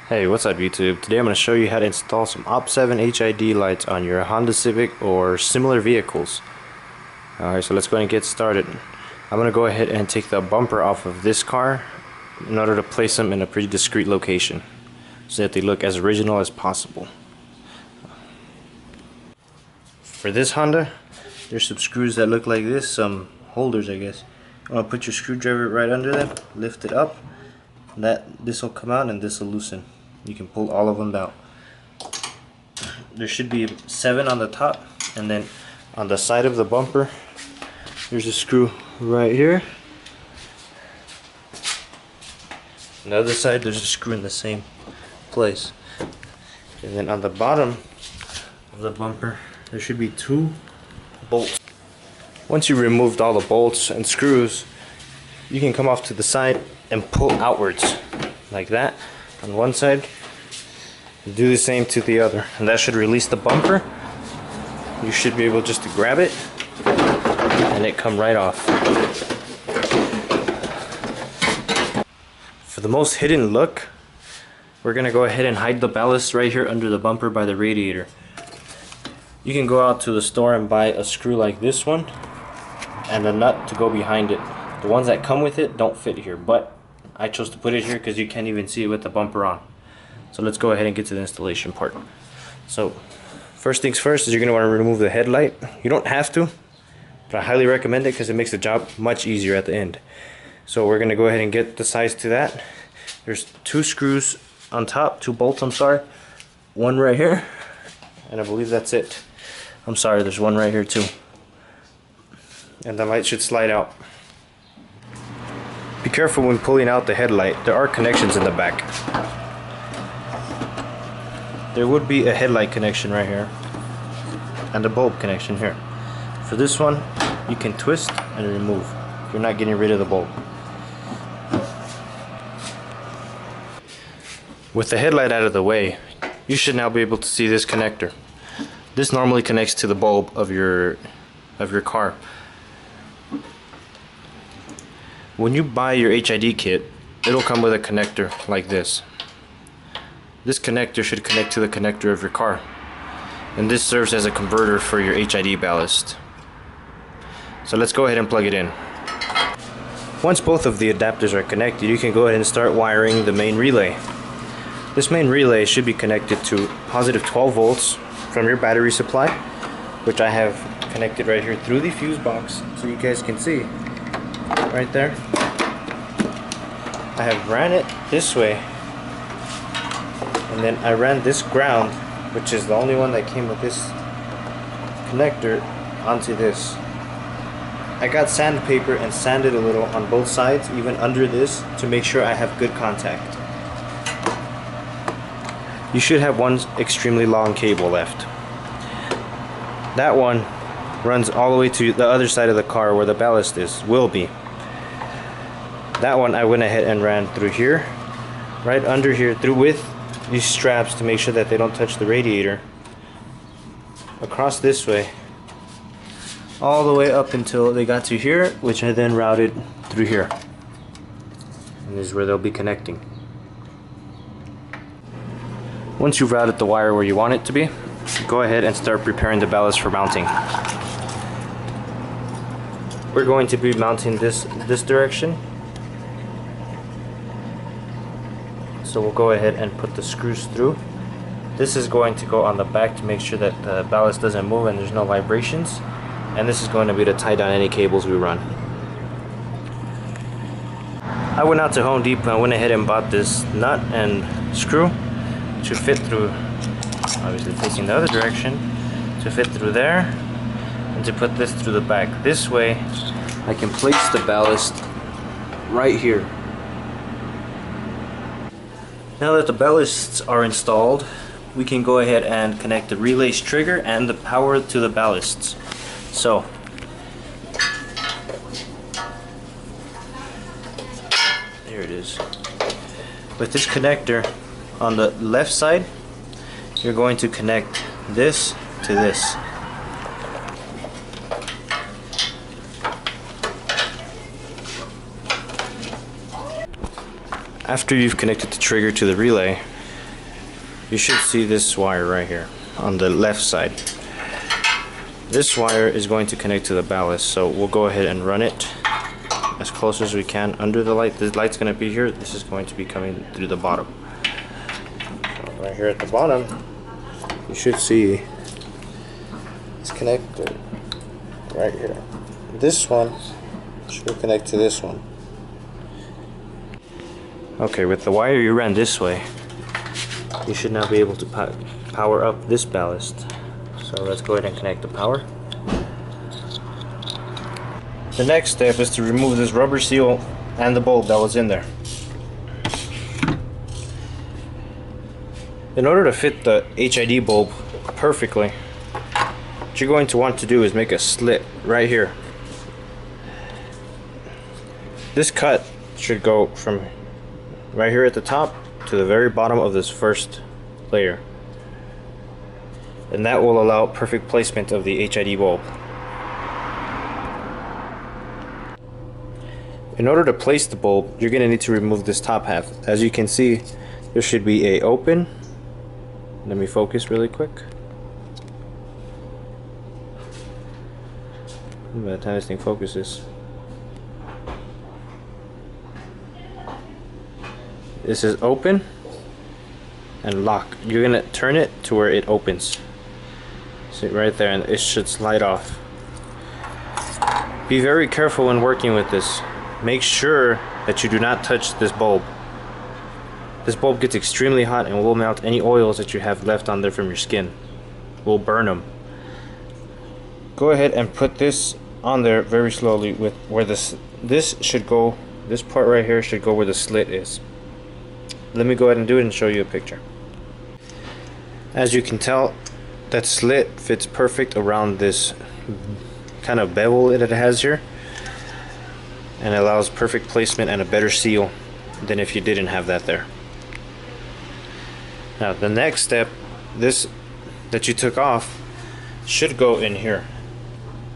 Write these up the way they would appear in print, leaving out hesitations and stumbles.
Hey, what's up YouTube? Today I'm going to show you how to install some OP7 HID lights on your Honda Civic or similar vehicles. Alright, so let's go ahead and get started. I'm going to go ahead and take the bumper off of this car in order to place them in a pretty discreet location so that they look as original as possible. For this Honda, there's some screws that look like this, some holders I guess. You want to put your screwdriver right under them, lift it up, this will come out and this will loosen. You can pull all of them out. There should be 7 on the top, and then on the side of the bumper there's a screw right here. On the other side there's a screw in the same place, and then on the bottom of the bumper there should be 2 bolts. Once you removed all the bolts and screws, you can come off to the side and pull outwards like that on one side. Do the same to the other, and that should release the bumper. You should be able just to grab it and it come right off. For the most hidden look, we're gonna go ahead and hide the ballast right here under the bumper by the radiator. You can go out to the store and buy a screw like this one and a nut to go behind it. The ones that come with it don't fit here, but I chose to put it here because you can't even see it with the bumper on. So let's go ahead and get to the installation part. So first things first is you're going to want to remove the headlight. You don't have to, but I highly recommend it because it makes the job much easier at the end. So we're going to go ahead and get the size to that. There's 2 screws on top, 2 bolts, I'm sorry. One right here, and I believe that's it. I'm sorry, there's one right here too. And the light should slide out. Be careful when pulling out the headlight. There are connections in the back. There would be a headlight connection right here and a bulb connection here. For this one, you can twist and remove. You're not getting rid of the bulb. With the headlight out of the way, you should now be able to see this connector. This normally connects to the bulb of your car. When you buy your HID kit, it'll come with a connector like this. This connector should connect to the connector of your car, and this serves as a converter for your HID ballast. So let's go ahead and plug it in. Once both of the adapters are connected, you can go ahead and start wiring the main relay. This main relay should be connected to positive 12 volts from your battery supply, which I have connected right here through the fuse box so you guys can see. Right there. I have ran it this way, and then I ran this ground, which is the only one that came with this connector, onto this. I got sandpaper and sanded a little on both sides, even under this, to make sure I have good contact. You should have one extremely long cable left. That one runs all the way to the other side of the car where the ballast will be. That one I went ahead and ran through here, right under here, through with these straps to make sure that they don't touch the radiator, across this way, all the way up until they got to here, which I then routed through here. And this is where they'll be connecting. Once you've routed the wire where you want it to be, go ahead and start preparing the ballast for mounting. We're going to be mounting this direction. So we'll go ahead and put the screws through. This is going to go on the back to make sure that the ballast doesn't move and there's no vibrations. And this is going to be to tie down any cables we run. I went out to Home Depot and went ahead and bought this nut and screw to fit through, obviously facing the other direction, to fit through there, and to put this through the back. This way I can place the ballast right here. Now that the ballasts are installed, we can go ahead and connect the relay's trigger and the power to the ballasts. So there it is. With this connector on the left side, you're going to connect this to this. After you've connected the trigger to the relay, you should see this wire right here on the left side. This wire is going to connect to the ballast, so we'll go ahead and run it as close as we can under the light. The light's going to be here. This is going to be coming through the bottom. So right here at the bottom, you should see it's connected right here. This one should connect to this one. Okay, with the wire you ran this way, you should now be able to power up this ballast. So let's go ahead and connect the power. The next step is to remove this rubber seal and the bulb that was in there. In order to fit the HID bulb perfectly, what you're going to want to do is make a slit right here. This cut should go from right here at the top to the very bottom of this first layer, and that will allow perfect placement of the HID bulb. In order to place the bulb, you're going to need to remove this top half. As you can see, there should be a open. Let me focus really quick. By the time this thing focuses, this is open and lock. You're gonna turn it to where it opens. See right there, and it should slide off. Be very careful when working with this. Make sure that you do not touch this bulb. This bulb gets extremely hot and will melt any oils that you have left on there from your skin. Will burn them. Go ahead and put this on there very slowly with where this should go. This part right here should go where the slit is. Let me go ahead and do it and show you a picture. As you can tell, that slit fits perfect around this kind of bevel that it has here, and allows perfect placement and a better seal than if you didn't have that there. Now the next step, this that you took off should go in here.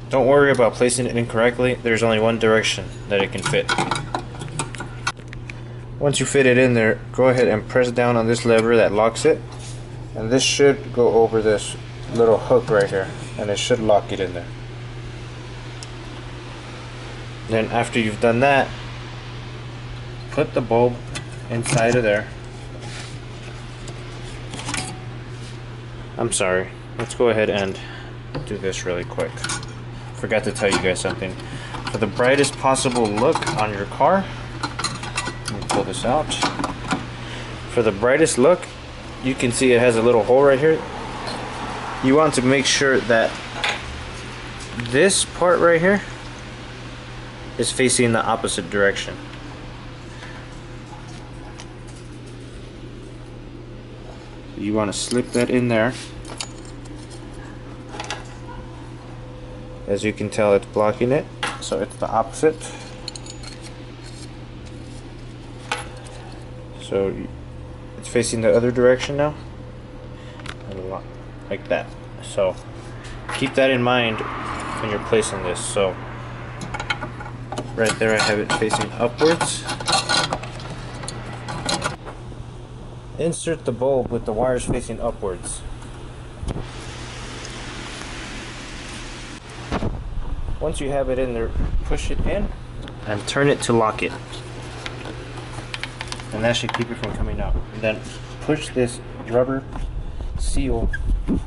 Don't worry about placing it incorrectly. There's only one direction that it can fit. Once you fit it in there, go ahead and press down on this lever that locks it, and this should go over this little hook right here, and it should lock it in there. Then after you've done that, put the bulb inside of there. I'm sorry, let's go ahead and do this really quick. Forgot to tell you guys something. For the brightest possible look on your car, let me pull this out. For the brightest look, you can see it has a little hole right here. You want to make sure that this part right here is facing the opposite direction. You want to slip that in there. As you can tell, it's blocking it, so it's the opposite. So it's facing the other direction now, like that. So keep that in mind when you're placing this. So right there I have it facing upwards. Insert the bulb with the wires facing upwards. Once you have it in there, push it in and turn it to lock it. And that should keep it from coming out. And then push this rubber seal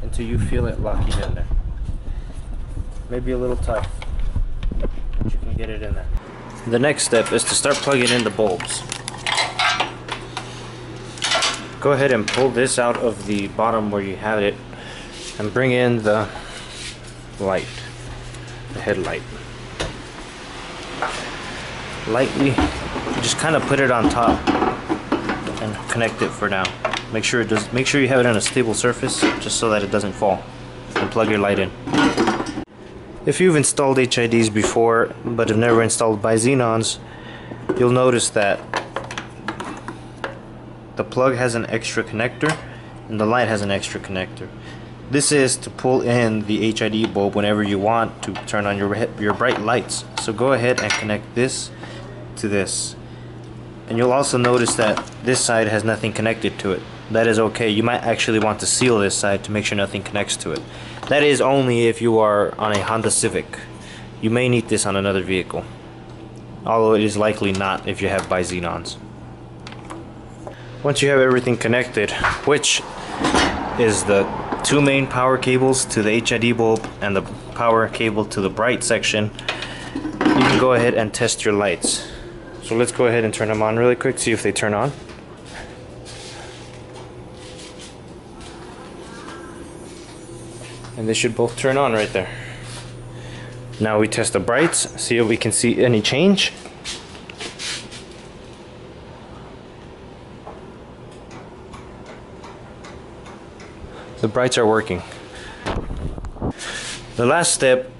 until you feel it locking in there. Maybe a little tight, but you can get it in there. The next step is to start plugging in the bulbs. Go ahead and pull this out of the bottom where you have it and bring in the light, the headlight. Lightly, just kind of put it on top and connect it for now. Make sure you have it on a stable surface just so that it doesn't fall, and plug your light in. If you've installed HIDs before but have never installed Bi-xenons, you'll notice that the plug has an extra connector and the light has an extra connector. This is to pull in the HID bulb whenever you want to turn on your bright lights. So go ahead and connect this to this. And you'll also notice that this side has nothing connected to it. that is okay. You might actually want to seal this side to make sure nothing connects to it. That is only if you are on a Honda Civic. You may need this on another vehicle, although it is likely not if you have Bi-xenons. Once you have everything connected, which is the two main power cables to the HID bulb and the power cable to the bright section, you can go ahead and test your lights. So let's go ahead and turn them on really quick, see if they turn on. And they should both turn on right there. Now we test the brights, see if we can see any change. The brights are working. The last step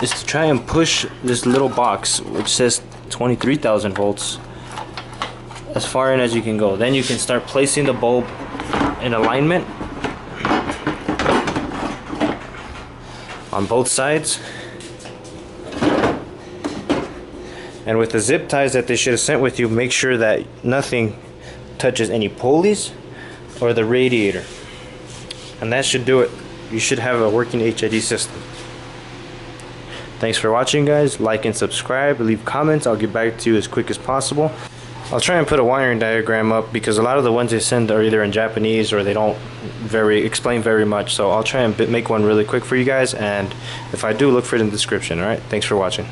is to try and push this little box, which says 23,000 volts, as far in as you can go. Then you can start placing the bulb in alignment on both sides. And with the zip ties that they should have sent with you, make sure that nothing touches any pulleys or the radiator. And that should do it. You should have a working HID system. Thanks for watching, guys. Like and subscribe, leave comments. I'll get back to you as quick as possible. I'll try and put a wiring diagram up because a lot of the ones they send are either in Japanese or they don't explain very much. So I'll try and make one really quick for you guys, and if I do, look for it in the description. Alright, thanks for watching.